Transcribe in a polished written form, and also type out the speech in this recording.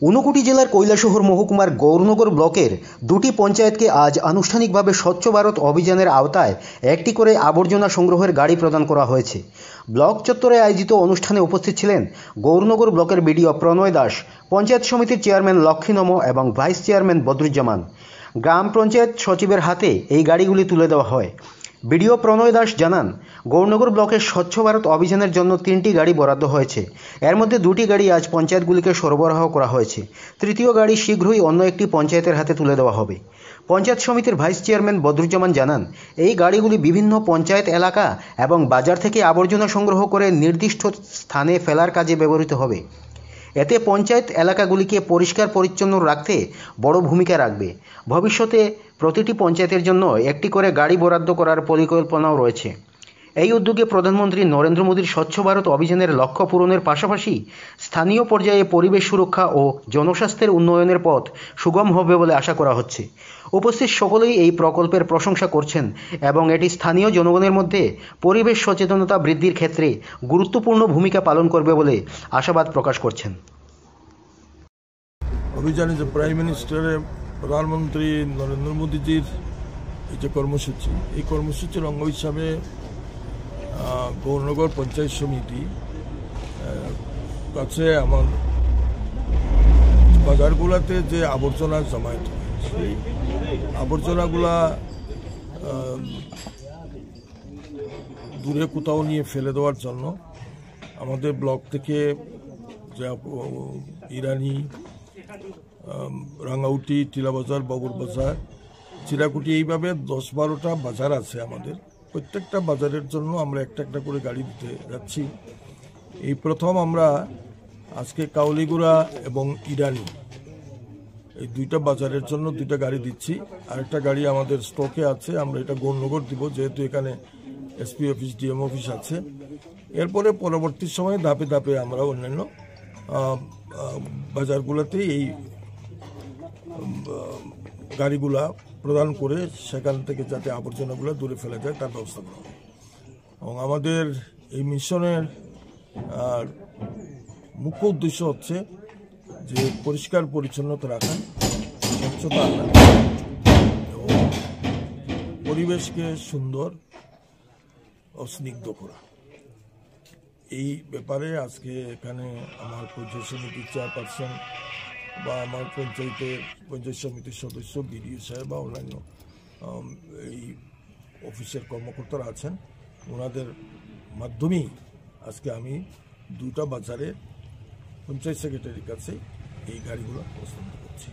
ঊনকোটি জেলার কৈলাসহর মহকুমার গৌরনগর ব্লকের দুটি পঞ্চায়েতকে আজ আনুষ্ঠানিকভাবে স্বচ্ছ ভারত অভিযানের আওতায় একটি করে আবর্জনা সংগ্রহের গাড়ি প্রদান করা হয়েছে। ব্লক চত্বরে আয়োজিত অনুষ্ঠানে উপস্থিত ছিলেন গৌরনগর ব্লকের বিডিও প্রণয় দাস, পঞ্চায়েত সমিতির চেয়ারম্যান লক্ষ্মী নম এবং ভাইস চেয়ারম্যান বদরুজ্জামান। গ্রাম পঞ্চায়েত সচিবের হাতে এই গাড়িগুলি তুলে দেওয়া হয়। বিডিও প্রণয় দাস জানান, গৌরনগর ব্লকের স্বচ্ছ ভারত অভিযানের জন্য 3টি গাড়ি বরাদ্দ হয়েছে। এর মধ্যে 2টি গাড়ি আজ পঞ্চায়েতগুলিকে সরবরাহ করা হয়েছে। তৃতীয় গাড়ি শীঘ্রই অন্য একটি পঞ্চায়েতের হাতে তুলে দেওয়া হবে। পঞ্চায়েত সমিতির ভাইস চেয়ারম্যান বদরুজ্জামান জানান, এই গাড়িগুলি বিভিন্ন পঞ্চায়েত এলাকা এবং বাজার থেকে আবর্জনা সংগ্রহ করে নির্দিষ্ট স্থানে ফেলার কাজে ব্যবহৃত হবে। এতে পঞ্চায়েত এলাকাগুলিকে পরিষ্কার পরিচ্ছন্ন রাখতে বড় ভূমিকা রাখবে। ভবিষ্যতে প্রতিটি পঞ্চায়েতের জন্য একটি করে গাড়ি বরাদ্দ করার পরিকল্পনাও রয়েছে। এই উদ্যোগে প্রধানমন্ত্রী নরেন্দ্র মোদীর স্বচ্ছ ভারত অভিযানের লক্ষ্য পূরণের পাশাপাশি স্থানীয় পর্যায়ে পরিবেশ সুরক্ষা ও জনস্বাস্থ্যের উন্নয়নের পথ সুগম হবে বলে আশা করা হচ্ছে। উপস্থিত সকলেই এই প্রকল্পের প্রশংসা করছেন এবং এটি স্থানীয় জনগণের মধ্যে পরিবেশ সচেতনতা বৃদ্ধির ক্ষেত্রে গুরুত্বপূর্ণ ভূমিকা পালন করবে বলে আশাবাদ প্রকাশ করছেন। অভিযানে যে প্রাইম মিনিস্টারের প্রধানমন্ত্রী নরেন্দ্র মোদীজির এই যে কর্মসূচি, এই কর্মসূচির অঙ্গ হিসাবে গৌরনগর পঞ্চায়েত সমিতি কাছে আমার বাজারগুলোতে যে আবর্জনা জমায়েত হয়, সেই আবর্জনাগুলা দূরে কোথাও নিয়ে ফেলে দেওয়ার জন্য আমাদের ব্লক থেকে যা ইরানি, রাঙ্গাউটি, টিলাবাজার, বাবুর বাজার, চিরাকুটি, এইভাবে 10-12টা বাজার আছে আমাদের। প্রত্যেকটা বাজারের জন্য আমরা একটা একটা করে গাড়ি দিতে যাচ্ছি। এই প্রথম আমরা আজকে কাউলিগুড়া এবং ইরানি এই 2টা বাজারের জন্য 2টা গাড়ি দিচ্ছি। আরেকটা গাড়ি আমাদের স্টকে আছে, আমরা এটা গৌরনগর দিব, যেহেতু এখানে এসপি অফিস, ডিএম অফিস আছে। এরপরে পরবর্তী সময়ে ধাপে ধাপে আমরা অন্যান্য বাজারগুলোতে এই গাড়িগুলা প্রদান করে সেখান থেকে যাতে আবর্জনাগুলো দূরে ফেলা যায় তার ব্যবস্থা করা হবে। এবং আমাদের এই মিশনের মুখ্য উদ্দেশ্য হচ্ছে যে পরিষ্কার পরিচ্ছন্নতা রাখা, স্বচ্ছতা আনা এবং পরিবেশকে সুন্দর ও স্নিগ্ধ করা। এই ব্যাপারে আজকে এখানে আমার পঞ্চায়েত সমিতির চেয়ারপারসন বা আমার পঞ্চায়েত সমিতির সদস্য, বিডিও সাহেব বা অন্যান্য এই অফিসের কর্মকর্তারা আছেন, ওনাদের মাধ্যমেই আজকে আমি 2টা বাজারে পঞ্চায়েত সেক্রেটারির কাছে এই গাড়িগুলো প্রস্তাব করছি।